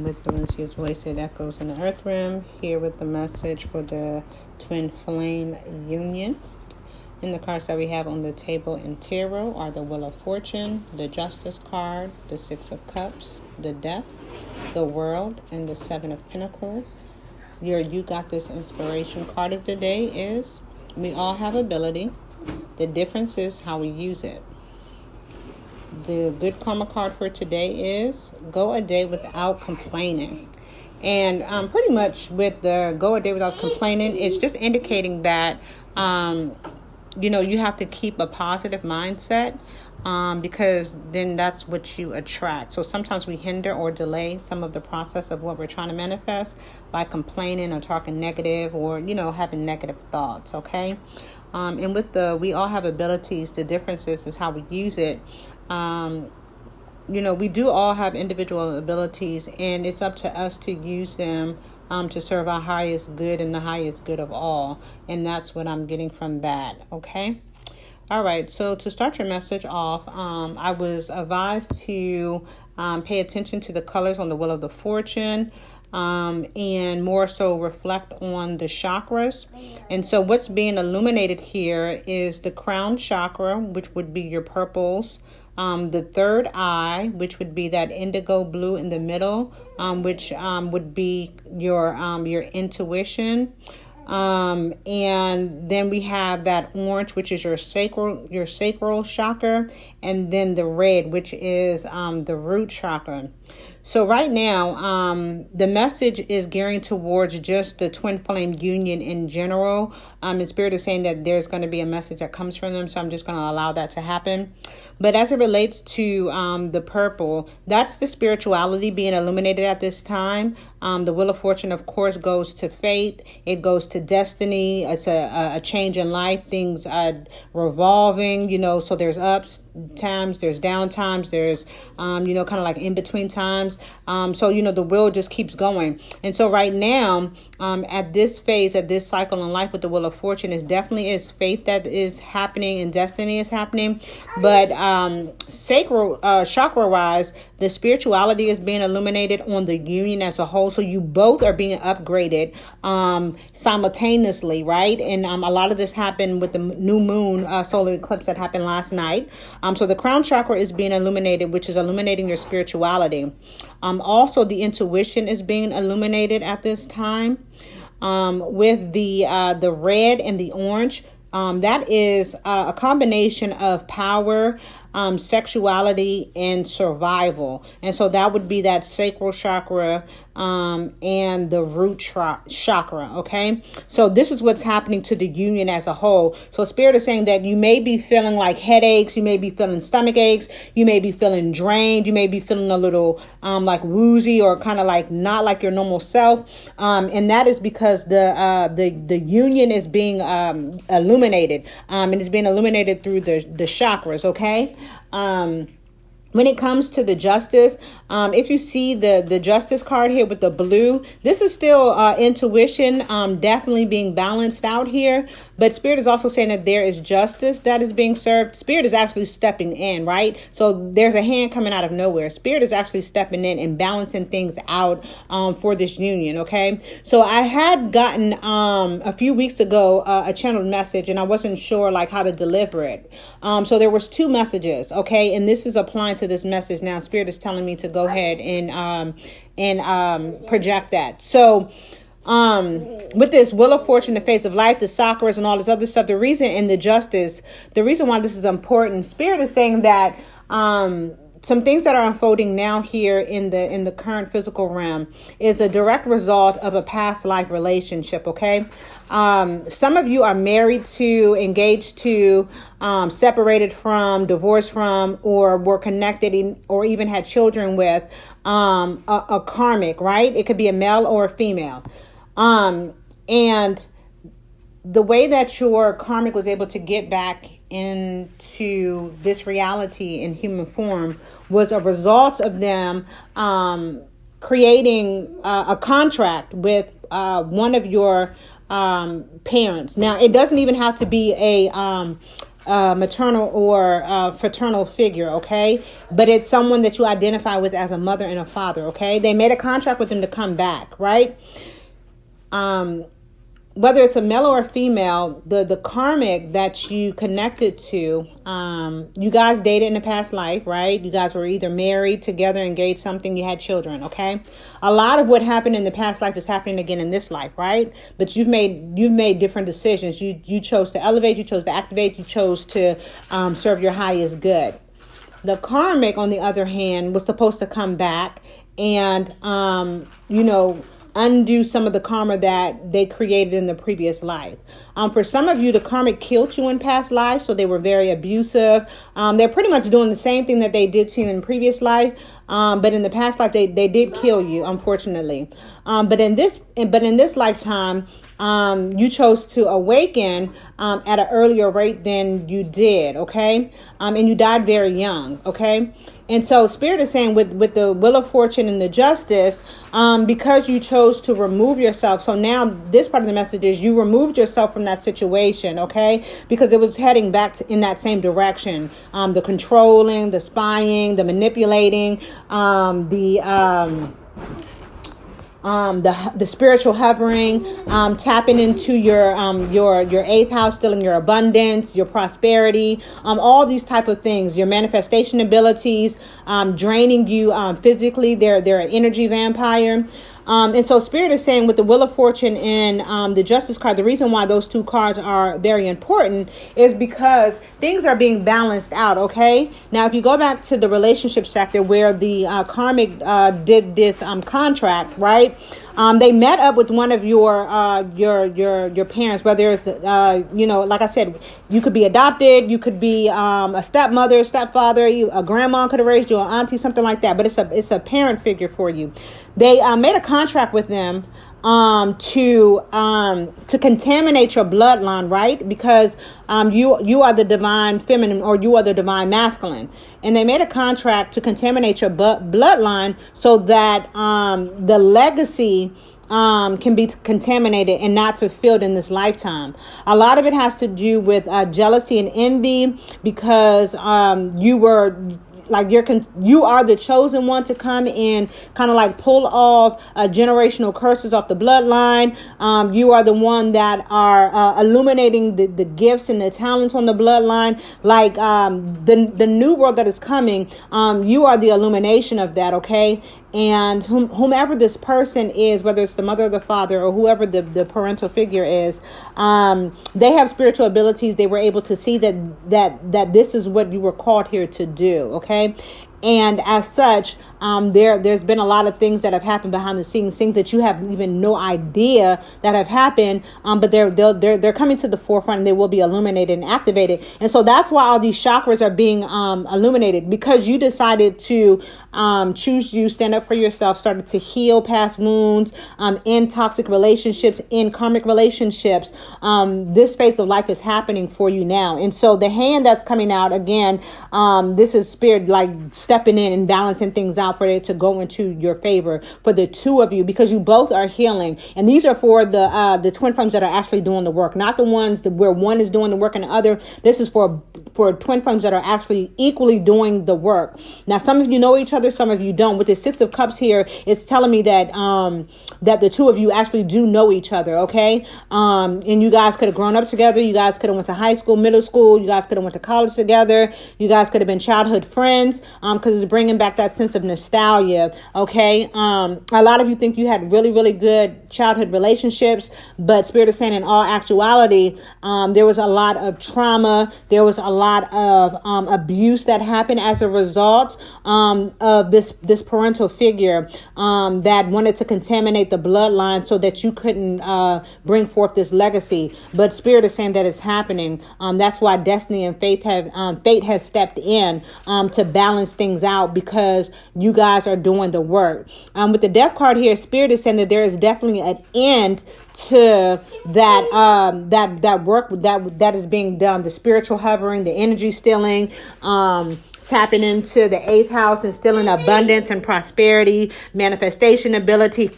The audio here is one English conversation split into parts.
With Valencia's voice, it echoes in the earth realm, here with the message for the twin flame union. And the cards that we have on the table in tarot are the Wheel of Fortune, the Justice card, the Six of Cups, the Death, the World, and the Seven of Pentacles. Your You Got This inspiration card of the day is, we all have ability. The difference is how we use it. The good karma card for today is go a day without complaining. And pretty much with the go a day without complaining, it's just indicating that, you have to keep a positive mindset because then that's what you attract. So sometimes we hinder or delay some of the process of what we're trying to manifest by complaining or talking negative or, having negative thoughts, okay? And with the we all have abilities, the difference is how we use it. We do all have individual abilities, and it's up to us to use them to serve our highest good and the highest good of all. And that's what I'm getting from that. Okay. All right. So to start your message off, I was advised to pay attention to the colors on the Wheel of the Fortune. And more so reflect on the chakras. And so what's being illuminated here is the crown chakra, which would be your purples, the third eye, which would be that indigo blue in the middle, which would be your intuition. And then we have that orange, which is your sacral chakra, and then the red, which is the root chakra. So right now, the message is gearing towards just the twin flame union in general. And Spirit is saying that there's going to be a message that comes from them, so I'm just going to allow that to happen. But as it relates to the purple, that's the spirituality being illuminated at this time. The Wheel of Fortune, of course, goes to fate. It goes to destiny. It's a change in life. Things are revolving, so there's ups times, there's down times, there's, kind of like in between times. So, the wheel just keeps going. And so right now, at this phase, at this cycle in life with the Wheel of Fortune, is definitely is faith that is happening and destiny is happening. But sacral chakra wise, the spirituality is being illuminated on the union as a whole. So you both are being upgraded simultaneously, right? And a lot of this happened with the new moon solar eclipse that happened last night. So the crown chakra is being illuminated, which is illuminating your spirituality. Also, the intuition is being illuminated at this time. With the red and the orange, that is a combination of power, sexuality, and survival. And so that would be that sacral chakra and the root chakra. Okay, so this is what's happening to the union as a whole. So Spirit is saying that you may be feeling like headaches, you may be feeling stomach aches, you may be feeling drained, you may be feeling a little like woozy or kind of like not like your normal self, and that is because the union is being illuminated, and it's being illuminated through the chakras. Okay. When it comes to the justice, if you see the justice card here with the blue, this is still intuition, definitely being balanced out here. But Spirit is also saying that there is justice that is being served. Spirit is actually stepping in, right? So there's a hand coming out of nowhere. Spirit is actually stepping in and balancing things out for this union, okay? So I had gotten a few weeks ago a channeled message, and I wasn't sure like how to deliver it. So there was two messages, okay? And this is applying to this message now. Spirit is telling me to go ahead and project that. So with this Wheel of Fortune, the Face of Life, the chakras, and all this other stuff, the reason why this is important, Spirit is saying that some things that are unfolding now here in the current physical realm is a direct result of a past life relationship. Okay. Some of you are married to, engaged to, separated from, divorced from, or were connected or even had children with a karmic, right? It could be a male or a female. And the way that your karmic was able to get back into this reality in human form was a result of them creating a contract with one of your parents. Now, it doesn't even have to be a maternal or fraternal figure, okay? But it's someone that you identify with as a mother and a father, okay? They made a contract with them to come back, right? Whether it's a male or a female, the karmic that you connected to, you guys dated in the past life, right? You guys were either married, together, engaged, something, you had children, okay? A lot of what happened in the past life is happening again in this life, right? But you've made different decisions. You chose to elevate, you chose to activate, you chose to serve your highest good. The karmic, on the other hand, was supposed to come back and, undo some of the karma that they created in the previous life. For some of you, the karmic killed you in past life, so they were very abusive. They're pretty much doing the same thing that they did to you in previous life, but in the past life, they did kill you, unfortunately. But in this lifetime, you chose to awaken at an earlier rate than you did, okay? And you died very young, okay? And so Spirit is saying with the Wheel of Fortune and the Justice, because you chose to remove yourself. So now this part of the message is you removed yourself from that situation, okay? Because it was heading back in that same direction. The controlling, the spying, the manipulating, the spiritual hovering, tapping into your eighth house, stealing your abundance, your prosperity, all these type of things, your manifestation abilities, draining you physically. They're an energy vampire. And so Spirit is saying with the Wheel of Fortune and the Justice card, the reason why those two cards are very important is because things are being balanced out, okay? Now, if you go back to the relationship sector where the karmic did this contract, right? They met up with one of your parents, whether it's, like I said, you could be adopted, you could be a stepmother, stepfather, a grandma could have raised you, an auntie, something like that. But it's a parent figure for you. They made a contract with them to contaminate your bloodline, right? Because you are the divine feminine or you are the divine masculine. And they made a contract to contaminate your bloodline so that the legacy can be contaminated and not fulfilled in this lifetime. A lot of it has to do with jealousy and envy because you were like you are the chosen one to come and kind of like pull off generational curses off the bloodline. You are the one that are illuminating the gifts and the talents on the bloodline. Like the new world that is coming, you are the illumination of that, okay? And whomever this person is, whether it's the mother or the father or whoever the parental figure is, they have spiritual abilities. They were able to see that this is what you were called here to do, okay? And as such, there's been a lot of things that have happened behind the scenes, things that you have even no idea that have happened, but they're coming to the forefront and they will be illuminated and activated. And so that's why all these chakras are being illuminated, because you decided to choose you, stand up for yourself, started to heal past wounds, end toxic relationships, end karmic relationships. This phase of life is happening for you now. And so the hand that's coming out again, this is Spirit like stepping in and balancing things out for it to go into your favor for the two of you, because you both are healing. And these are for the twin flames that are actually doing the work, not the ones where one is doing the work and the other. This is for twin flames that are actually equally doing the work. Now, some of you know each other, some of you don't. With the Six of Cups here, it's telling me that that the two of you actually do know each other, okay? And you guys could have grown up together. You guys could have went to high school, middle school. You guys could have went to college together. You guys could have been childhood friends, because it's bringing back that sense of nostalgia, okay? A lot of you think you had really, really good childhood relationships, but Spirit is saying in all actuality, there was a lot of trauma. There was a lot of abuse that happened as a result of this parental figure that wanted to contaminate the bloodline so that you couldn't bring forth this legacy. But Spirit is saying that it's happening. That's why destiny and fate has stepped in to balance things out, because you guys are doing the work. With the Death card here, Spirit is saying that there is definitely an end to that work that is being done, the spiritual hovering, the energy stealing, tapping into the eighth house and stealing abundance and prosperity, manifestation ability.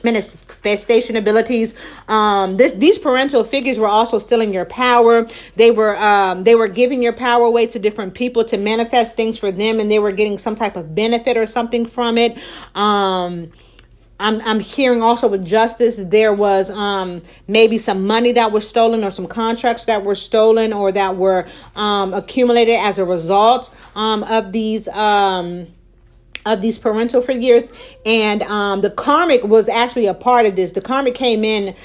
manifestation abilities. These parental figures were also stealing your power. They were giving your power away to different people to manifest things for them, and they were getting some type of benefit or something from it. I'm hearing also with justice, there was maybe some money that was stolen, or some contracts that were stolen, or that were accumulated as a result of these parental figures. And the karmic was actually a part of this. The karmic came in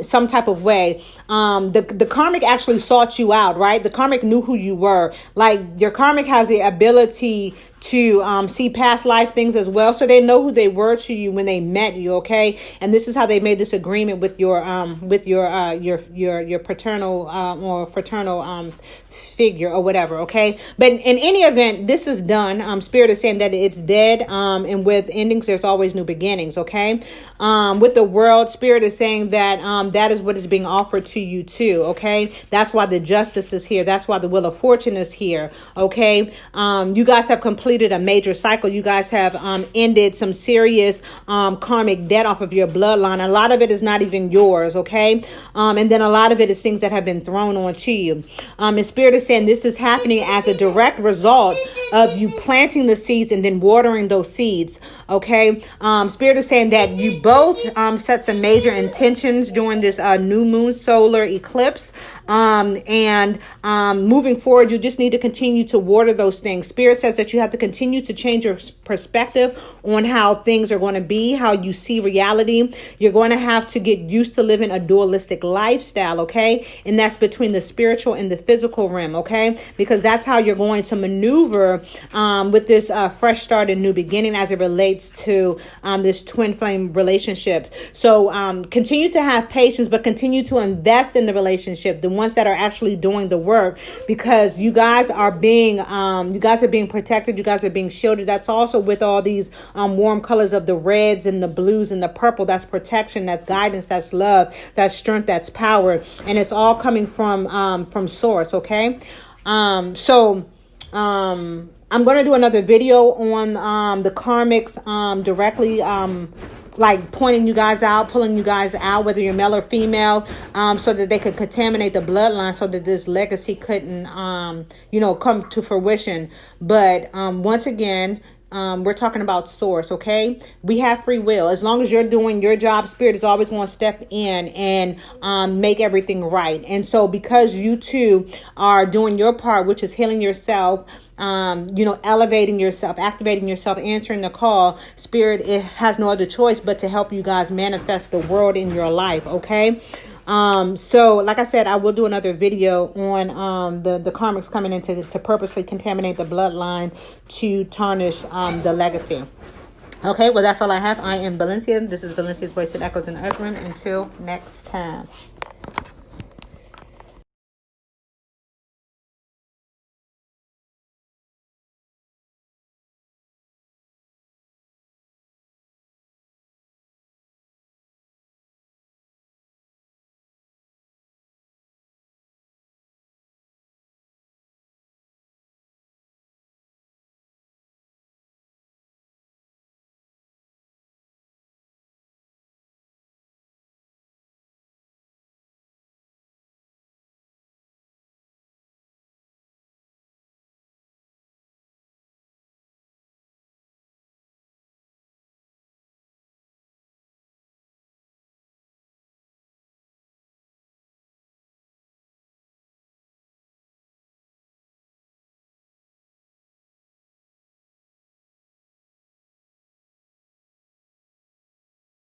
some type of way. The karmic actually sought you out, right? The karmic knew who you were. Like, your karmic has the ability to see past life things as well, so they know who they were to you when they met you. Okay, and this is how they made this agreement with your paternal or fraternal figure or whatever. Okay, but in any event, this is done. Spirit is saying that it's dead, and with endings there's always new beginnings. Okay, with the world, Spirit is saying that that is what is being offered to you too. Okay, that's why the justice is here. That's why the wheel of fortune is here. Okay, you guys have completed a major cycle. You guys have ended some serious karmic debt off of your bloodline. A lot of it is not even yours. Okay, and then a lot of it is things that have been thrown onto you. And Spirit is saying this is happening as a direct result of you planting the seeds and then watering those seeds. Okay, Spirit is saying that you both set some major intentions during this new moon solar eclipse. And moving forward, you just need to continue to water those things. Spirit says that you have to continue to change your perspective on how things are going to be, how you see reality. You're going to have to get used to living a dualistic lifestyle, okay? And that's between the spiritual and the physical realm, okay? Because that's how you're going to maneuver with this fresh start and new beginning as it relates to this twin flame relationship. So continue to have patience, but continue to invest in the relationship, the ones that are actually doing the work, because you guys are being protected. You guys are being shielded. That's also with all these warm colors of the reds and the blues and the purple. That's protection, that's guidance, that's love, that's strength, that's power, and it's all coming from source. Okay, so I'm going to do another video on the karmics directly, like pointing you guys out, pulling you guys out, whether you're male or female, so that they could contaminate the bloodline, so that this legacy couldn't, come to fruition. But once again, we're talking about source. Okay, we have free will. As long as you're doing your job, Spirit is always going to step in and make everything right. And so because you two are doing your part, which is healing yourself, elevating yourself, activating yourself, answering the call, Spirit, it has no other choice but to help you guys manifest the world in your life. Okay, so like I said, I will do another video on the karmics coming in to purposely contaminate the bloodline to tarnish the legacy. Okay, well, that's all I have. I am Valencia. This is Valencia's Voice that Echoes in the Earth Room. Until next time.